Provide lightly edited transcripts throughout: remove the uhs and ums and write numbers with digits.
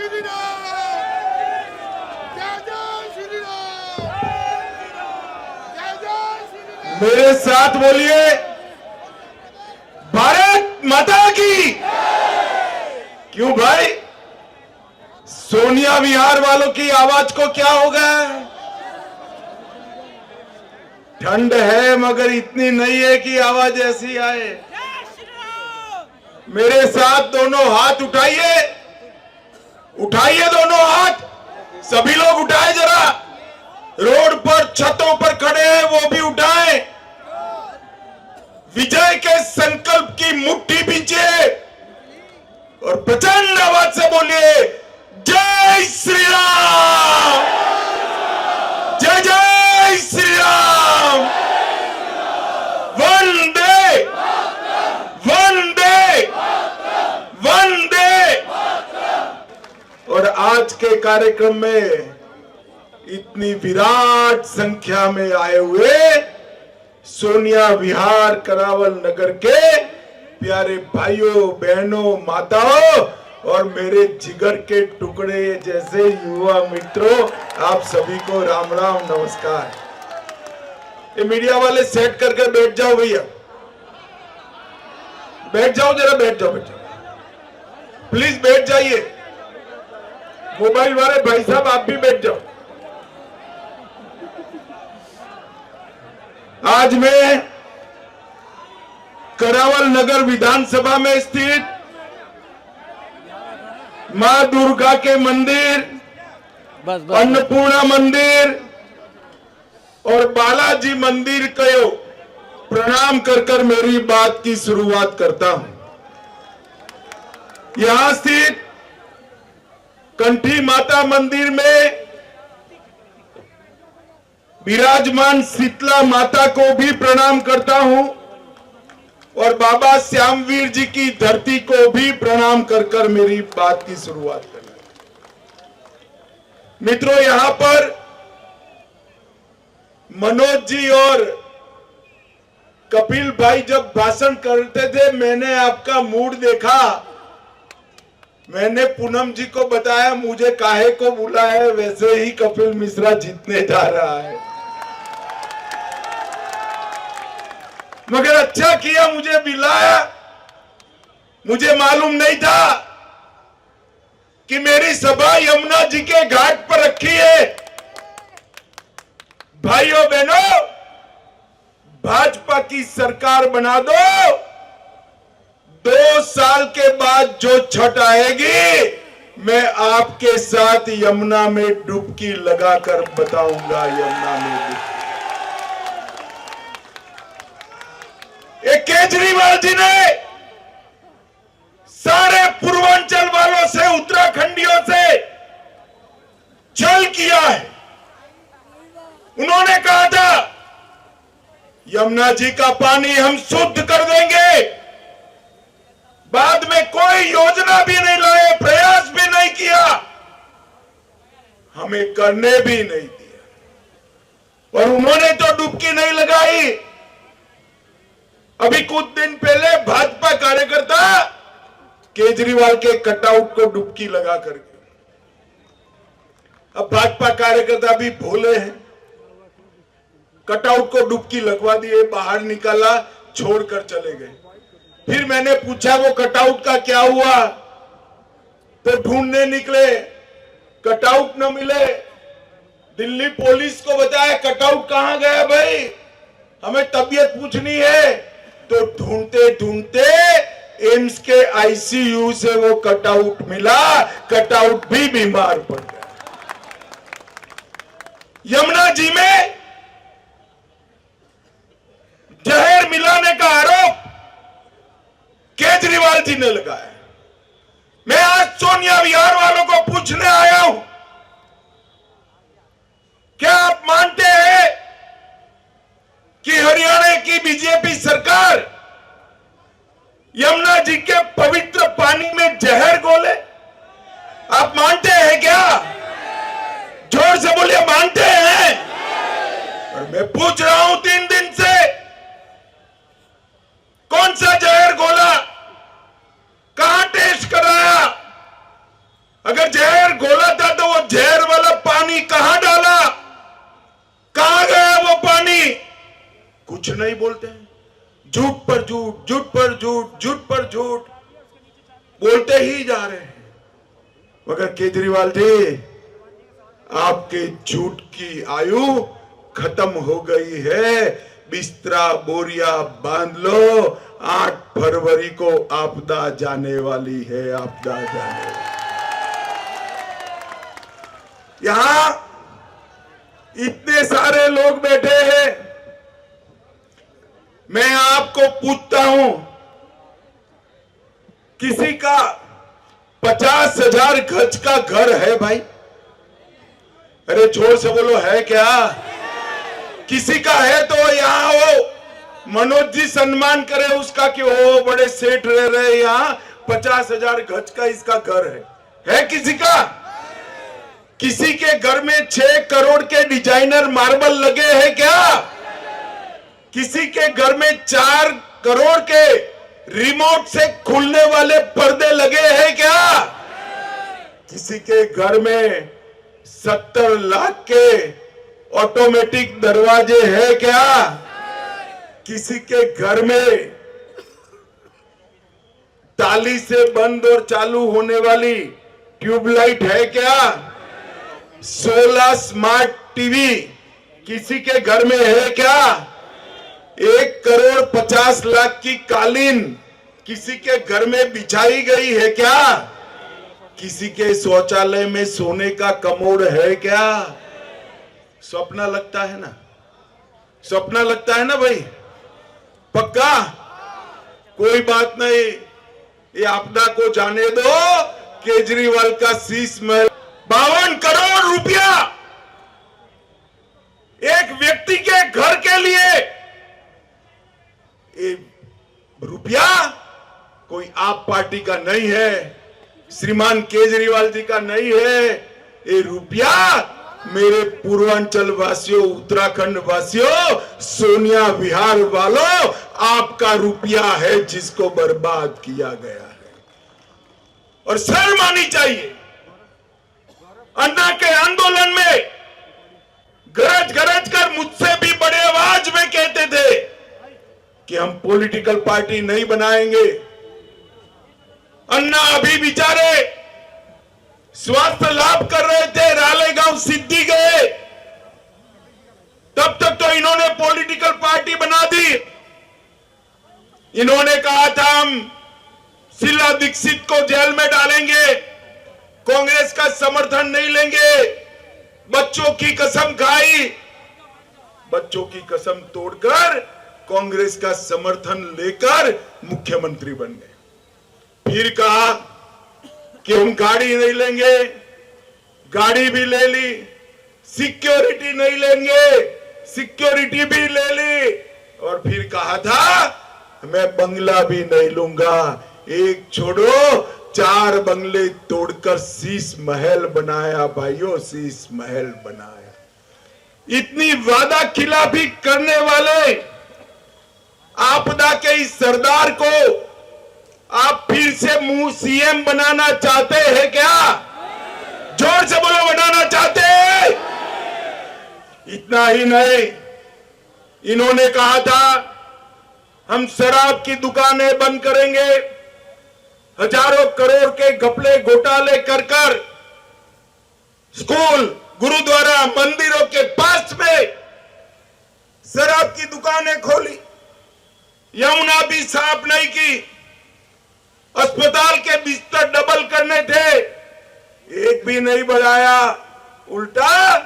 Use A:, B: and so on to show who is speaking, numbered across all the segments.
A: श्री राम, जय जय श्री राम, जय जय श्री राम।
B: मेरे साथ बोलिए, भारत माता की। क्यों भाई, सोनिया विहार वालों की आवाज को क्या हो गया? ठंड है मगर इतनी नहीं है कि आवाज ऐसी आए। मेरे साथ दोनों हाथ उठाइए, उठाइए दोनों हाथ, सभी लोग उठाए जरा। रोड पर छतों पर खड़े हैं वो भी उठाएं। विजय के संकल्प की मुट्ठी बींचिए और प्रचंड आवाज से बोलिए, जय श्री राम, जय जय श्री राम, वंदे वंदे वंदे। और आज के कार्यक्रम में इतनी विराट संख्या में आए हुए सोनिया विहार करावल नगर के प्यारे भाइयों बहनों माताओं और मेरे जिगर के टुकड़े जैसे युवा मित्रों, आप सभी को राम राम नमस्कार। ये मीडिया वाले सेट करके बैठ जाओ भैया, बैठ जाओ जरा, बैठ जाओ, बैठ जाओ, प्लीज बैठ जाइए। मोबाइल वाले भाई साहब आप भी बैठ जाओ। आज मैं करावल नगर विधानसभा में स्थित मां दुर्गा के मंदिर, अन्नपूर्णा मंदिर और बालाजी मंदिर को प्रणाम कर मेरी बात की शुरुआत करता हूं। यहां स्थित कंठी माता मंदिर में विराजमान शीतला माता को भी प्रणाम करता हूं और बाबा श्यामवीर जी की धरती को भी प्रणाम कर मेरी बात की शुरुआत करना। मित्रों, यहां पर मनोज जी और कपिल भाई जब भाषण करते थे, मैंने आपका मूड देखा। मैंने पूनम जी को बताया मुझे काहे को बुलाया है, वैसे ही कपिल मिश्रा जीतने जा रहा है। मगर अच्छा किया मुझे बुलाया, मुझे मालूम नहीं था कि मेरी सभा यमुना जी के घाट पर रखी है। भाइयों बहनों, भाजपा की सरकार बना दो, 2 साल के बाद जो छठ आएगी, मैं आपके साथ यमुना में डुबकी लगाकर बताऊंगा। यमुना में डुबकी। केजरीवाल जी ने सारे पूर्वांचल वालों से, उत्तराखंडियों से छल किया है। उन्होंने कहा था यमुना जी का पानी हम शुद्ध कर देंगे, बाद में कोई योजना भी नहीं लाए, प्रयास भी नहीं किया, हमें करने भी नहीं दिया और उन्होंने तो डुबकी नहीं लगाई। अभी कुछ दिन पहले भाजपा कार्यकर्ता केजरीवाल के कटआउट को डुबकी लगा करके, अब भाजपा कार्यकर्ता भी भोले हैं, कटआउट को डुबकी लगवा दिए, बाहर निकाला, छोड़कर चले गए। फिर मैंने पूछा वो कटआउट का क्या हुआ, तो ढूंढने निकले, कटआउट न मिले। दिल्ली पुलिस को बताया कटआउट कहां गया भाई, हमें तबीयत पूछनी है। तो ढूंढते ढूंढते एम्स के आईसीयू से वो कटआउट मिला, कटआउट भी बीमार पड़ गया। यमुना जी में जहर मिलाने का आरोप केजरीवाल जी ने लगाया। मैं आज सोनिया विहार वालों को पूछने आया हूं, क्या आप मानते हैं कि हरियाणा की बीजेपी सरकार यमुना जी के पवित्र पानी में जहर घोले? आप मानते हैं क्या? जोर से बोलिए, मानते हैं? और मैं पूछ रहा हूं 3 दिन से, कौन सा जहर घोला, कहां टेस्ट कराया? अगर जहर घोला था तो वो जहर वाला पानी कहां डाला, कहां गया वो पानी? कुछ नहीं बोलते हैं। झूठ पर झूठ, झूठ पर झूठ, झूठ पर झूठ बोलते ही जा रहे हैं। मगर केजरीवाल जी, आपके झूठ की आयु खत्म हो गई है। बिस्तरा बोरिया बांध लो, 8 फरवरी को आपदा जाने वाली है, आपदा जाने वाली। यहां इतने सारे लोग बैठे हैं, मैं आपको पूछता हूं, किसी का 50,000 गज का घर है भाई? अरे जोर से बोलो, है क्या? किसी का है तो यहां हो, मनोज जी सम्मान करे उसका कि वो बड़े सेठ रह रहे यहां, 50,000 गज का इसका घर है किसी का? किसी के घर में 6 करोड़ के डिजाइनर मार्बल लगे हैं क्या? किसी के घर में 4 करोड़ के रिमोट से खुलने वाले पर्दे लगे हैं क्या? किसी के घर में 70 लाख के ऑटोमेटिक दरवाजे हैं क्या? किसी के घर में ताली से बंद और चालू होने वाली ट्यूबलाइट है क्या? 16 स्मार्ट टीवी किसी के घर में है क्या? 1 करोड़ 50 लाख की कालीन किसी के घर में बिछाई गई है क्या? किसी के शौचालय में सोने का कमोड है क्या? सपना लगता है ना, सपना लगता है ना भाई, पक्का? कोई बात नहीं, ये आपदा को जाने दो। केजरीवाल का शीश महल 52 करोड़ रुपया एक व्यक्ति के घर के लिए, ये रुपया कोई आप पार्टी का नहीं है, श्रीमान केजरीवाल जी का नहीं है। ये रुपया मेरे पूर्वांचल वासियों, उत्तराखंड वासियों, सोनिया विहार वालों, आपका रुपया है जिसको बर्बाद किया गया है। और शर्म आनी चाहिए। अन्ना के आंदोलन में गरज गरज कर मुझसे भी बड़े आवाज में कहते थे कि हम पॉलिटिकल पार्टी नहीं बनाएंगे। अन्ना अभी बेचारे स्वास्थ्य लाभ कर रहे थे, रालेगांव सिद्धि गए, तब तक तो इन्होंने पॉलिटिकल पार्टी बना दी। इन्होंने कहा था हम शीला दीक्षित को जेल में डालेंगे, कांग्रेस का समर्थन नहीं लेंगे। बच्चों की कसम खाई, बच्चों की कसम तोड़कर कांग्रेस का समर्थन लेकर मुख्यमंत्री बन गए। फिर कहा कि हम गाड़ी नहीं लेंगे, गाड़ी भी ले ली। सिक्योरिटी नहीं लेंगे, सिक्योरिटी भी ले ली। और फिर कहा था मैं बंगला भी नहीं लूंगा। एक छोड़ो, 4 बंगले तोड़कर शीश महल बनाया भाइयों, शीश महल बनाया। इतनी वादा खिलाफी करने वाले आपदा के इस सरदार को आप फिर से मुंह सीएम बनाना चाहते हैं क्या? जोर से बोलो, बनाना चाहते हैं? इतना ही नहीं, इन्होंने कहा था हम शराब की दुकानें बंद करेंगे। हजारों करोड़ के घपले घोटाले कर कर स्कूल, गुरुद्वारा, मंदिरों के पास में शराब की दुकानें खोली। यमुना भी साफ नहीं की। अस्पताल के बिस्तर डबल करने थे, एक भी नहीं बढ़ाया। उल्टा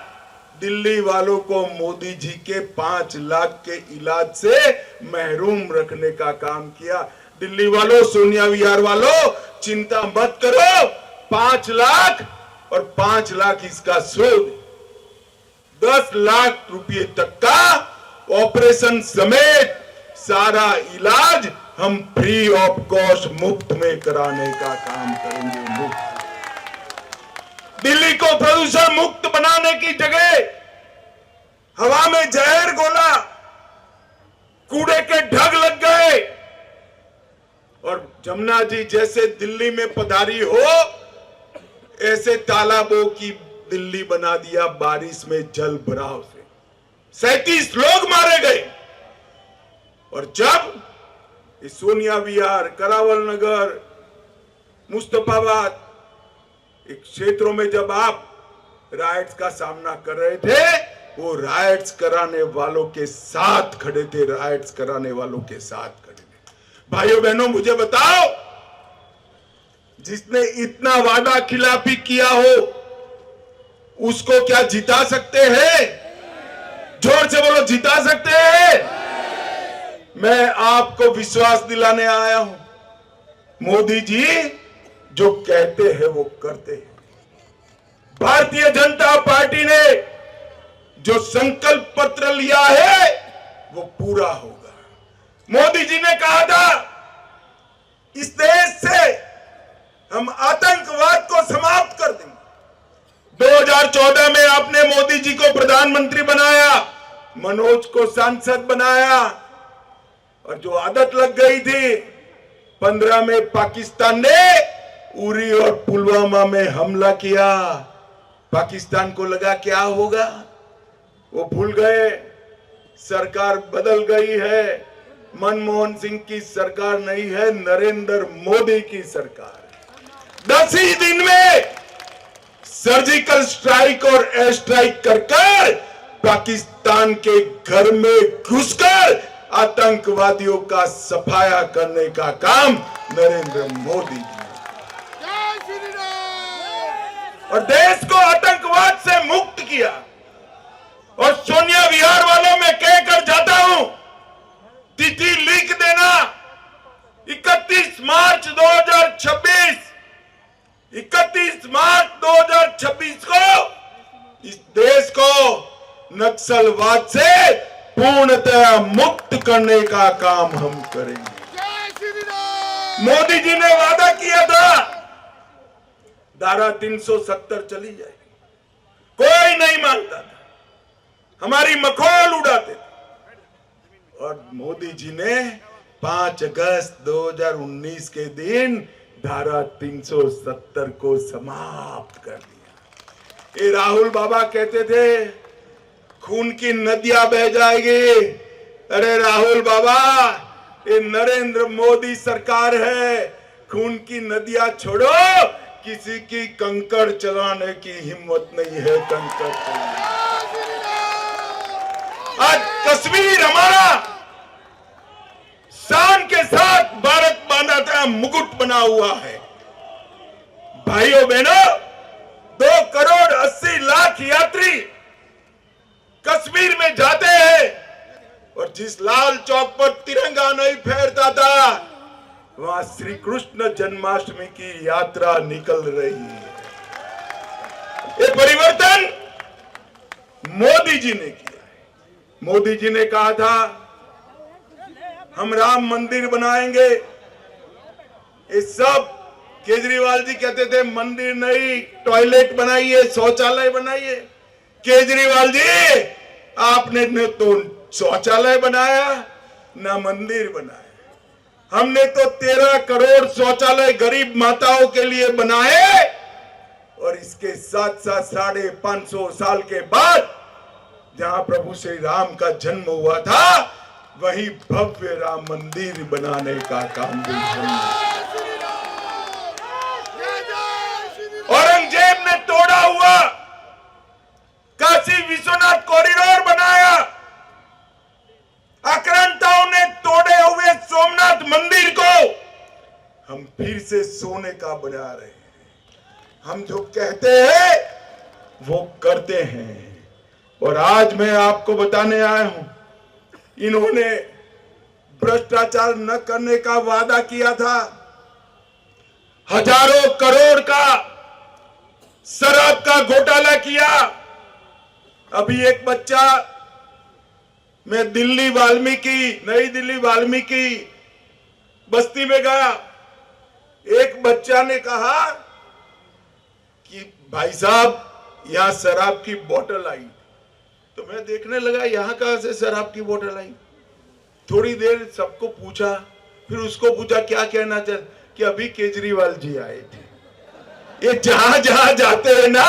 B: दिल्ली वालों को मोदी जी के 5 लाख के इलाज से महरूम रखने का काम किया। दिल्ली वालों, सोनिया विहार वालों, चिंता मत करो, 5 लाख और 5 लाख इसका सूद, 10 लाख रुपए तक का ऑपरेशन समेत सारा इलाज हम फ्री ऑफ कॉस्ट, मुफ्त में कराने का काम करेंगे। मुफ्त। दिल्ली को प्रदूषण मुक्त बनाने की जगह हवा में जहर घोला, कूड़े के ढग लग गए। और जमुना जी जैसे दिल्ली में पधारी हो, ऐसे तालाबों की दिल्ली बना दिया बारिश में जल भराव से। 37 लोग मारे गए। और जब इस सोनिया विहार, करावल नगर, मुस्तफाबाद एक क्षेत्रों में जब आप राइट्स का सामना कर रहे थे, वो राइट्स कराने वालों के साथ खड़े थे, राइट्स कराने वालों के साथ खड़े थे। भाइयों बहनों, मुझे बताओ, जिसने इतना वादा खिलाफी किया हो उसको क्या जिता सकते हैं? जोर से बोलो, जिता सकते हैं? मैं आपको विश्वास दिलाने आया हूं, मोदी जी जो कहते हैं वो करते हैं। भारतीय जनता पार्टी ने जो संकल्प पत्र लिया है वो पूरा होगा। मोदी जी ने कहा था, इस देश से हम आतंकवाद को समाप्त कर देंगे। 2014 में आपने मोदी जी को प्रधानमंत्री बनाया, मनोज को सांसद बनाया, और जो आदत लग गई थी 15 में पाकिस्तान ने उरी और पुलवामा में हमला किया। पाकिस्तान को लगा क्या होगा, वो भूल गए। सरकार बदल गई है, मनमोहन सिंह की सरकार नहीं है, नरेंद्र मोदी की सरकार है। 10 ही दिन में सर्जिकल स्ट्राइक और एयर स्ट्राइक कर पाकिस्तान के घर में घुसकर आतंकवादियों का सफाया करने का काम नरेंद्र मोदी जी और देश को आतंकवाद से मुक्त किया। और सोनिया विहार वालों में कहकर जाता हूं, तिथि लिख देना, 31 मार्च 2026। 31 मार्च 2026 को इस देश को नक्सलवाद से पूर्णतः मुक्त करने का काम हम करेंगे। मोदी जी ने वादा किया था धारा 370 चली जाएगी, कोई नहीं मानता था, हमारी मखौल उड़ाते थे। और मोदी जी ने 5 अगस्त 2019 के दिन धारा 370 को समाप्त कर दिया। ये राहुल बाबा कहते थे खून की नदियां बह जाएगी। अरे राहुल बाबा, ये नरेंद्र मोदी सरकार है, खून की नदियां छोड़ो, किसी की कंकड़ चलाने की हिम्मत नहीं है। कंकड़ आज कश्मीर हमारा शान के साथ भारत माता का मुकुट बना हुआ है। भाइयों बहनों, 2 करोड़ 80 लाख यात्री कश्मीर में जाते हैं, और जिस लाल चौक पर तिरंगा नहीं फहरता था, वहां श्री कृष्ण जन्माष्टमी की यात्रा निकल रही है। ये परिवर्तन मोदी जी ने किया है। मोदी जी ने कहा था हम राम मंदिर बनाएंगे। ये सब केजरीवाल जी कहते थे मंदिर नहीं, टॉयलेट बनाइए, शौचालय बनाइए। केजरीवाल जी, आपने न तो शौचालय बनाया न मंदिर बनाया। हमने तो 13 करोड़ शौचालय गरीब माताओं के लिए बनाए, और इसके साथ साथ 550 साल के बाद जहां प्रभु श्री राम का जन्म हुआ था, वही भव्य राम मंदिर बनाने का काम भी हमने। औरंगजेब ने तोड़ा हुआ काशी विश्वनाथ कॉरिडोर बनाया। आक्रांताओं ने तोड़े हुए सोमनाथ मंदिर को हम फिर से सोने का बना रहे हैं। हम जो कहते हैं वो करते हैं। और आज मैं आपको बताने आया हूं, इन्होंने भ्रष्टाचार न करने का वादा किया था। हजारों करोड़ का शराब का घोटाला किया। अभी एक बच्चा, मैं नई दिल्ली वाल्मीकि बस्ती में गया। एक बच्चा ने कहा कि भाई साहब, यहां शराब की बोतल आई। तो मैं देखने लगा यहां कहां से शराब की बोतल आई। थोड़ी देर सबको पूछा, फिर उसको पूछा क्या कहना चाहते, कि अभी केजरीवाल जी आए थे। ये जहां जहां जाते हैं ना,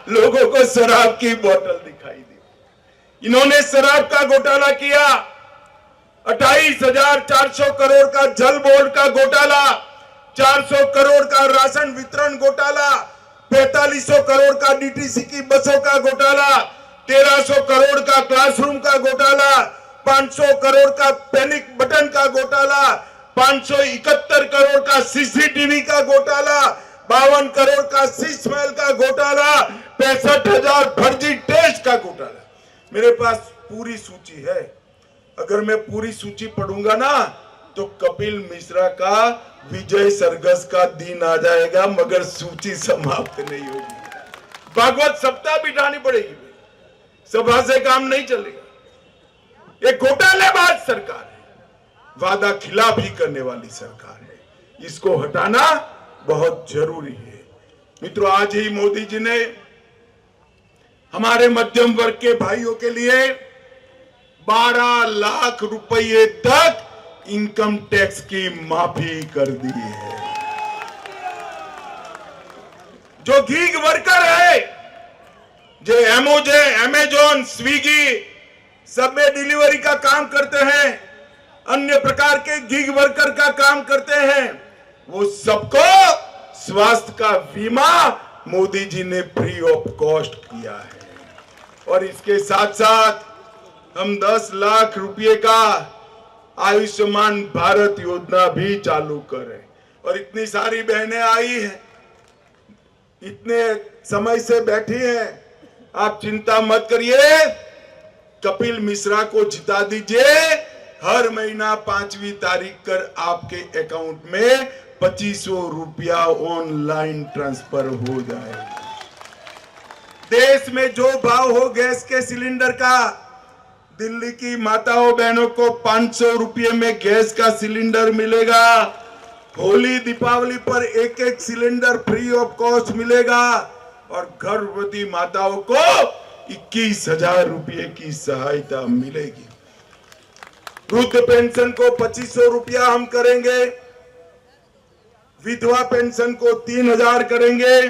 B: लोगों को शराब की बोतल दिखाई दी। इन्होंने शराब का घोटाला किया, 28,400 करोड़ का जल बोर्ड का घोटाला, 400 करोड़ का राशन वितरण घोटाला, 4500 करोड़ का डीटीसी की बसों का घोटाला, 1300 करोड़ का क्लासरूम का घोटाला, 500 करोड़ का पैनिक बटन का घोटाला, 571 करोड़ का सीसीटीवी का घोटाला, 52 करोड़ का शीश महल का घोटाला, 65,000 फर्जी टेस्ट का घोटाला। मेरे पास पूरी सूची है। अगर मैं पूरी सूची पढ़ूंगा ना तो कपिल मिश्रा का विजय सरगस का दिन आ जाएगा, मगर सूची समाप्त नहीं होगी। भागवत सप्ताह बिठानी पड़ेगी, सभा से काम नहीं चलेगा। एक घोटालेबाज सरकार है, वादा खिलाफी करने वाली सरकार है, इसको हटाना बहुत जरूरी है। मित्रों, आज ही मोदी जी ने हमारे मध्यम वर्ग के भाइयों के लिए 12 लाख रुपए तक इनकम टैक्स की माफी कर दी है। जो गीग वर्कर है, जो अमेजॉन, स्विगी सब में डिलीवरी का काम करते हैं, अन्य प्रकार के गीग वर्कर का काम करते हैं, वो सबको स्वास्थ्य का बीमा मोदी जी ने फ्री ऑफ कॉस्ट किया है। और इसके साथ साथ हम 10 लाख रुपए का आयुष्मान भारत योजना भी चालू करें। और इतनी सारी बहनें आई हैं, इतने समय से बैठी हैं, आप चिंता मत करिए, कपिल मिश्रा को जिता दीजिए। हर महीना 5वीं तारीख कर आपके अकाउंट में 2500 रुपया ऑनलाइन ट्रांसफर हो जाएगा। देश में जो भाव हो गैस के सिलेंडर का, दिल्ली की माताओं बहनों को 500 रुपये में गैस का सिलेंडर मिलेगा। होली दीपावली पर एक एक सिलेंडर फ्री ऑफ कॉस्ट मिलेगा। और गर्भवती माताओं को 21,000 रुपये की सहायता मिलेगी। वृद्ध पेंशन को 2500 रुपया हम करेंगे, विधवा पेंशन को 3,000 करेंगे,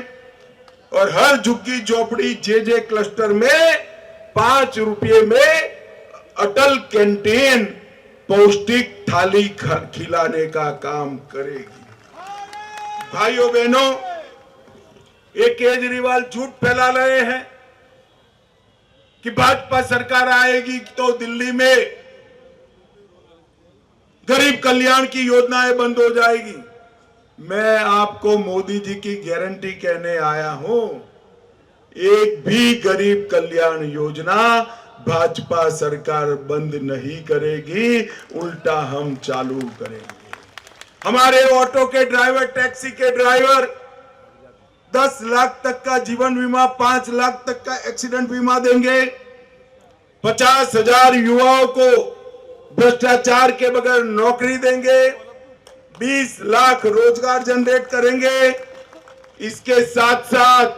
B: और हर झुग्गी झोपड़ी जे क्लस्टर में 5 रुपये में अटल कैंटीन पौष्टिक थाली खिलाने का काम करेगी। भाइयों बहनों, ये केजरीवाल झूठ फैला रहे हैं कि भाजपा सरकार आएगी तो दिल्ली में गरीब कल्याण की योजनाएं बंद हो जाएगी। मैं आपको मोदी जी की गारंटी कहने आया हूं, एक भी गरीब कल्याण योजना भाजपा सरकार बंद नहीं करेगी, उल्टा हम चालू करेंगे। हमारे ऑटो के ड्राइवर, टैक्सी के ड्राइवर 10 लाख तक का जीवन बीमा, 5 लाख तक का एक्सीडेंट बीमा देंगे। 50,000 युवाओं को भ्रष्टाचार के बगैर नौकरी देंगे। 20 लाख रोजगार जनरेट करेंगे। इसके साथ साथ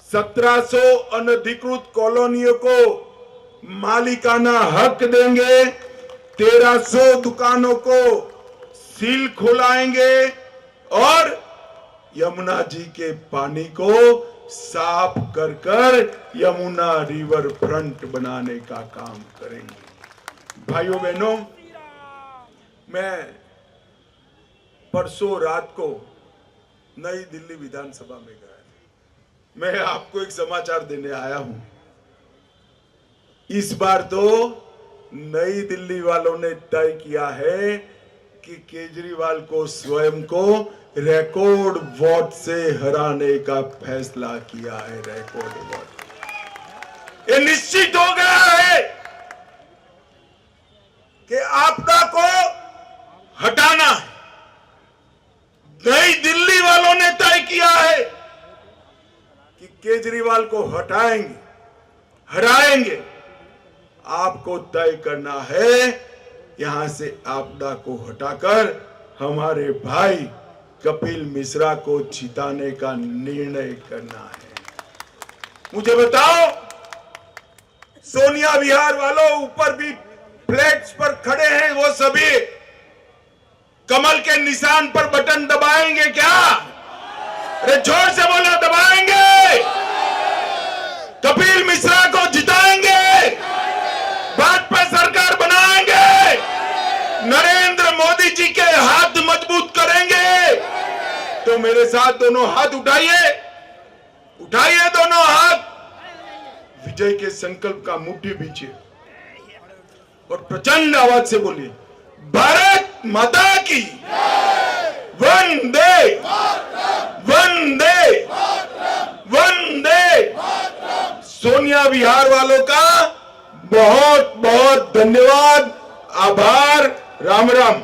B: 1700 अनधिकृत कॉलोनियों को मालिकाना हक देंगे। 1300 दुकानों को सील खुलाएंगे और यमुना जी के पानी को साफ कर कर यमुना रिवर फ्रंट बनाने का काम करेंगे। भाइयों बहनों, मैं परसों रात को नई दिल्ली विधानसभा में गया। मैं आपको एक समाचार देने आया हूं। इस बार तो नई दिल्ली वालों ने तय किया है कि केजरीवाल को स्वयं को रिकॉर्ड वोट से हराने का फैसला किया है। रिकॉर्ड वोट ये निश्चित हो गया है कि आपदा को हटाना है। नई दिल्ली वालों ने तय किया है कि केजरीवाल को हटाएंगे, हराएंगे। आपको तय करना है यहां से आपदा को हटाकर हमारे भाई कपिल मिश्रा को जिताने का निर्णय करना है। मुझे बताओ, सोनिया विहार वालों ऊपर भी फ्लैग्स पर खड़े हैं, वो सभी कमल के निशान पर बटन दबाएंगे क्या? अरे जोर से बोलो, दबाएंगे, कपिल मिश्रा को जिताएंगे, भाजपा सरकार बनाएंगे, नरेंद्र मोदी जी के हाथ मजबूत करेंगे। तो मेरे साथ दोनों हाथ उठाइए, उठाइए दोनों हाथ, विजय के संकल्प का मुट्ठी बीचिए और प्रचंड आवाज से बोलिए, भारत माता की वंदे वंदे वंदे। सोनिया विहार वालों का बहुत बहुत धन्यवाद, आभार, राम राम।